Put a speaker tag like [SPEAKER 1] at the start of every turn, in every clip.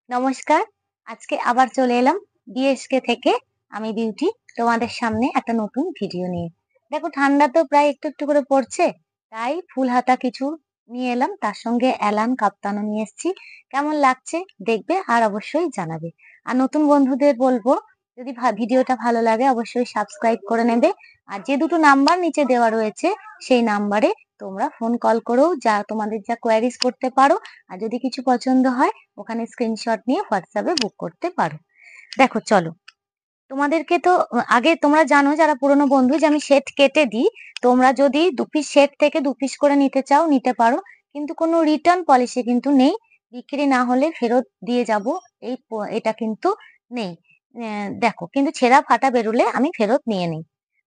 [SPEAKER 1] নমস্কার। আজকে আবার চলে এলাম বিএসকে থেকে আমি বিউটি তোমাদের সামনে একটা নতুন ভিডিও নিয়ে। দেখো ঠান্ডা তো প্রায় একটু একটু করে পড়ছে। তাই ফুল হাতা কিছু নিয়ে এলাম। তার সঙ্গে এলান কাপ্তানও নিয়ে এসেছি। কেমন লাগছে দেখবে আর অবশ্যই জানাবে। আর নতুন বন্ধুদের বলবো যদি ভিডিওটা ভালো লাগে অবশ্যই সাবস্ক্রাইব করে নেবে। আর যে দুটো নাম্বার নিচে দেওয়া রয়েছে সেই নাম্বারে তোমরা ফোন কল করেও তোমাদের যা কোয়েরিজ করতে পারো। আর যদি কিছু পছন্দ হয় ওখানে স্ক্রিনশট নিয়ে হোয়াটসঅ্যাপে বুক করতে পারো। দেখো চলো তোমাদেরকে তো আগে তোমরা জানো যারা পুরনো বন্ধু যে আমি সেট কেটে দিই। তোমরা যদি 2 পিস সেট থেকে 2 পিস করে নিতে চাও নিতে পারো, কিন্তু কোনো রিটার্ন পলিসি কিন্তু নেই। বিক্রি না হলে ফেরত দিয়ে যাব এটা কিন্তু নেই। দেখো কিন্তু ছেঁড়া ফাটা বেরোলে আমি ফেরত নিয়ে নিই।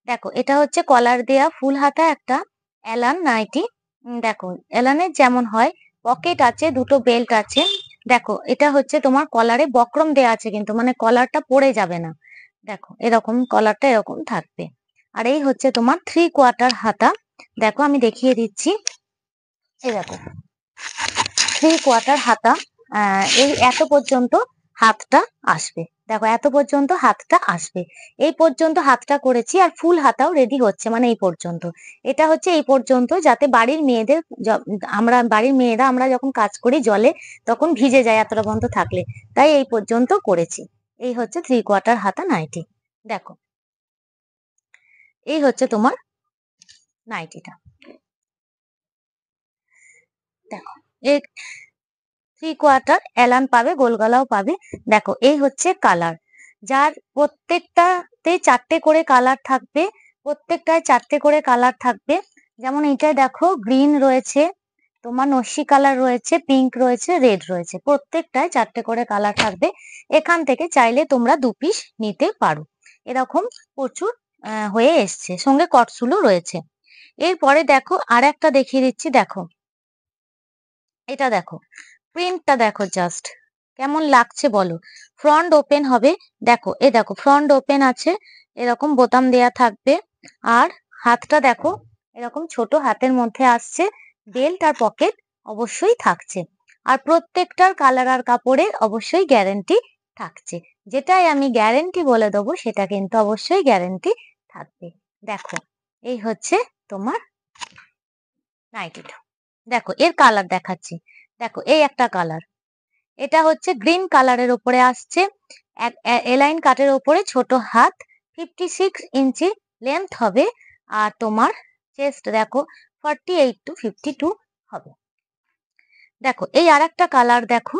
[SPEAKER 1] দেখো এটা হচ্ছে কলার দেয়া ফুল হাতা একটা এলান নাইটি। দেখো এলানের যেমন হয় পকেট আছে, দুটো বেল্ট আছে। দেখো এটা হচ্ছে তোমার কলারে বক্রম দেয়া আছে কিন্তু মানে কলারটা পড়ে যাবে না। দেখো এরকম কলারটা এরকম থাকবে। আর এই হচ্ছে তোমার 3/4 হাতা। দেখো আমি দেখিয়ে দিচ্ছি। এই দেখো 3/4 হাতা। এই এত পর্যন্ত হাতটা আসবে। দেখো এত পর্যন্ত হাতটা আসবে। এই পর্যন্ত হাতটা করেছি আর ফুল হাতাও রেডি হচ্ছে মানে এই পর্যন্ত। এটা হচ্ছে এই পর্যন্ত যাতে বাড়ির মেয়েদের বাড়ির মেয়েরা আমরা যখন কাজ করি জলে তখন ভিজে যায় এতটা পর্যন্ত থাকলে। তাই এই পর্যন্ত করেছি। এই হচ্ছে 3/4 হাতা নাইটি। দেখো এই হচ্ছে তোমার নাইটিটা। দেখো এই 3/4 এলান পাবে, গোল গলাও পাবে। দেখো এই হচ্ছে কালার, যার প্রত্যেকটাতে 4টে করে কালার থাকবে। প্রত্যেকটায় 4টে করে কালার থাকবে। যেমন এইটায় দেখো গ্রিন রয়েছে, তোমার নস্যি কালার রয়েছে, পিঙ্ক রয়েছে, রেড রয়েছে। প্রত্যেকটায় 4টে করে কালার থাকবে। এখান থেকে চাইলে তোমরা 2 পিস নিতে পারো। এরকম প্রচুর হয়ে এসছে, সঙ্গে কটসুলও রয়েছে। এরপরে দেখো আর একটা দেখিয়ে দিচ্ছি। দেখো এটা দেখো প্রিন্টটা দেখো জাস্ট কেমন লাগছে বলো। ফ্রন্ট ওপেন হবে। দেখো দেখো ফ্রন্ট ওপেন আছে, এরকম বোতাম দেয়া থাকবে। আর হাতটা দেখো এরকম ছোট হাতের মধ্যে আসছে। বেল্ট আর পকেট অবশ্যই থাকছে। আর প্রত্যেকটার কালার আর কাপড়ের অবশ্যই গ্যারেন্টি থাকছে। যেটাই আমি গ্যারেন্টি বলে দেবো সেটা কিন্তু অবশ্যই গ্যারেন্টি থাকবে। দেখো এই হচ্ছে তোমার নাইটিটা। দেখো এর কালার দেখাচ্ছি। দেখো এই একটা কালার, এটা হচ্ছে গ্রিন কালারের উপরে আসছে। এলাইন কাটের উপরে ছোট হাত, 56 ইঞ্চি লেন্থ হবে। আর তোমার চেস্ট দেখো 48 to 52 হবে। দেখো এই আর একটা কালার দেখো,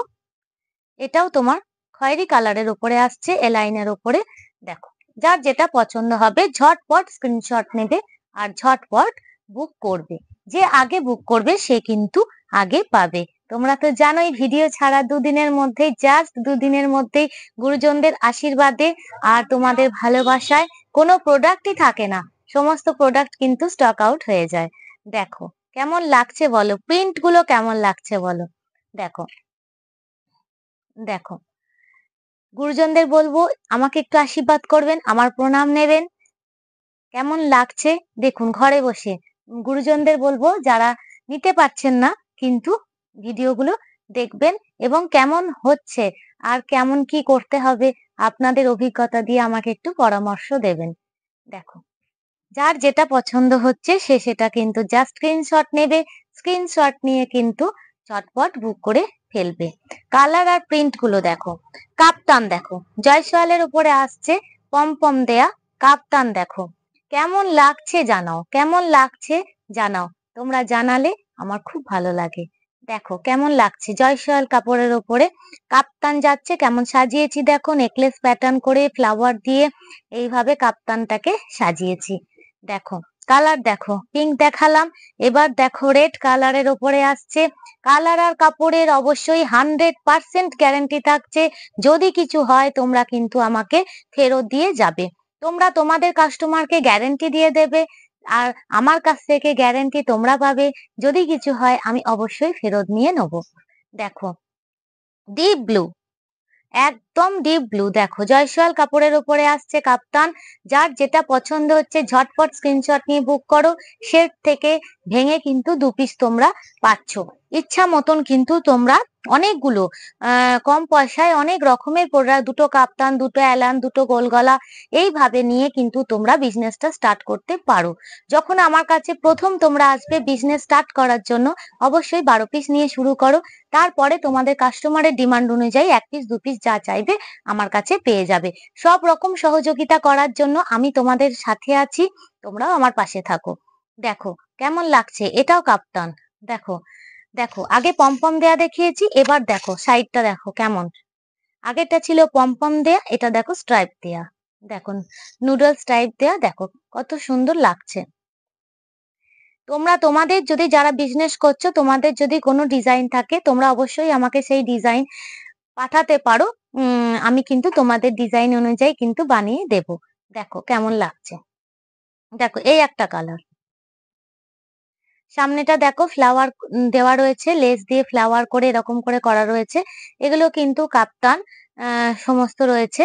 [SPEAKER 1] এটাও তোমার খয়েরি কালারের উপরে আসছে এলাইনের উপরে। দেখো যার যেটা পছন্দ হবে ঝটপট স্ক্রিনশট নেবে আর ঝটপট বুক করবে। যে আগে বুক করবে সে কিন্তু আগে পাবে। তোমরা তো জানোই ভিডিও ছাড়া দুদিনের মধ্যেই জাস্ট দুদিনের মধ্যেই গুরুজনদের আশীর্বাদে আর তোমাদের ভালোবাসায় কোনো প্রোডাক্টই থাকে না। সমস্ত প্রোডাক্ট কিন্তু স্টক আউট হয়ে যায়। দেখো কেমন লাগছে বলো, প্রিন্ট গুলো কেমন লাগছে বলো। দেখো দেখো গুরুজনদের বলবো আমাকে একটু আশীর্বাদ করবেন, আমার প্রণাম নেবেন। কেমন লাগছে দেখুন ঘরে বসে। গুরুজনদের বলবো যারা নিতে পারছেন না কিন্তু ভিডিওগুলো দেখবেন এবং কেমন হচ্ছে আর কেমন কি করতে হবে আপনাদের অভিজ্ঞতা দিয়ে আমাকে একটু পরামর্শ দেবেন। দেখো যার যেটা পছন্দ হচ্ছে সে সেটা কিন্তু জাস্ট স্ক্রিনশট নেবে। স্ক্রিনশট নিয়ে কিন্তু চটপট বুক করে ফেলবে। কালার আর প্রিন্ট গুলো দেখো। কাপ্তান দেখো জয়সওয়ালের উপরে আসছে পম দেয়া কাপ্তান। দেখো কেমন লাগছে জানাও, কেমন লাগছে জানাও। তোমরা জানালে আমার খুব ভালো লাগে। দেখো কেমন লাগছে জয়সওয়াল কাপড়ের উপরে কাপ্তান যাচ্ছে, কেমন সাজিয়েছি দেখো নেকলেস প্যাটার্ন করে ফ্লাওয়ার দিয়ে এইভাবে কাপ্তানটাকে সাজিয়েছি। দেখো কালার দেখো পিঙ্ক দেখালাম, এবার দেখো রেড কালারের উপরে আসছে। কালার আর কাপড়ের অবশ্যই 100% গ্যারান্টি থাকছে। যদি কিছু হয় তোমরা কিন্তু আমাকে ফেরত দিয়ে যাবে। তোমরা তোমাদের কাস্টমারকে গ্যারান্টি দিয়ে দেবে আর আমার কাছ থেকে গ্যারান্টি তোমরা পাবে। যদি কিছু হয় আমি অবশ্যই ফেরত নিয়ে নেব। দেখো ডিপ ব্লু, একদম ডিপ ব্লু। দেখো জয়সওয়াল কাপড়ের উপরে আসছে কাপ্তান। যার যেটা পছন্দ হচ্ছে ঝটপট স্ক্রিনশট নিয়ে বুক করো। সেট থেকে ভেঙে কিন্তু 2 পিস তোমরা পাচ্ছ। ইচ্ছা মতন কিন্তু তোমরা অনেকগুলো কম পয়সায় অনেক রকমের প্রোডাক্ট, দুটো কাপ্তান, দুটো এলান, দুটো গোলগলা এইভাবে নিয়ে কিন্তু তোমরা বিজনেসটা স্টার্ট করতে পারো। যখন আমার কাছে প্রথম তোমরা আসবে বিজনেস স্টার্ট করার জন্য, অবশ্যই 12 পিস নিয়ে শুরু করো। তারপরে তোমাদের কাস্টমারের ডিমান্ড অনুযায়ী 1 পিস 2 পিস যা চাইবে আমার কাছে পেয়ে যাবে। সব রকম সহযোগিতা করার জন্য আমি তোমাদের সাথে আছি, তোমরাও আমার পাশে থাকো। দেখো কেমন লাগছে, এটাও কাপ্তান। দেখো, দেখো আগে পমপম দেয়া দেখিয়েছি, এবার দেখো সাইডটা দেখো কেমন। আগেরটা ছিল পমপম দেয়া, এটা দেখো স্ট্রাইপ দেয়া। দেখো নুডলস স্ট্রাইপ দেয়া, দেখো কত সুন্দর লাগছে। তোমরা তোমাদের যদি যারা বিজনেস করছো, তোমাদের যদি কোনো ডিজাইন থাকে তোমরা অবশ্যই আমাকে সেই ডিজাইন পাঠাতে পারো। আমি কিন্তু তোমাদের ডিজাইন অনুযায়ী কিন্তু বানিয়ে দেব। দেখো কেমন লাগছে। দেখো এই একটা কালার, সামনেটা দেখো ফ্লাওয়ার দেওয়া রয়েছে, লেস দিয়ে ফ্লাওয়ার করে এরকম করে করা রয়েছে। এগুলো কিন্তু কাপ্তান সমস্ত রয়েছে।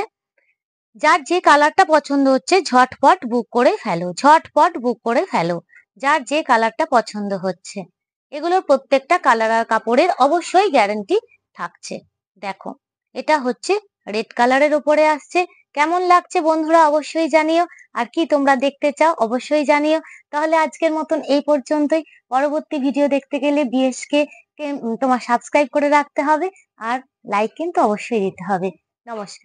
[SPEAKER 1] যার যে কালারটা পছন্দ হচ্ছে ঝটপট বুক করে ফেলো, ঝটপট বুক করে ফেলো, যার যে কালারটা পছন্দ হচ্ছে। এগুলোর প্রত্যেকটা কালার আর কাপড়ের অবশ্যই গ্যারান্টি থাকছে। দেখো এটা হচ্ছে রেড কালারের উপরে আসছে। কেমন লাগছে বন্ধুরা অবশ্যই জানিও। আর কি তোমরা দেখতে চাও অবশ্যই জানিও। তাহলে আজকের মতন এই পর্যন্তই। পরবর্তী ভিডিও দেখতে গেলে বিএসকে কে তোমার সাবস্ক্রাইব করে রাখতে হবে, আর লাইক কিন্তু অবশ্যই দিতে হবে। নমস্কার।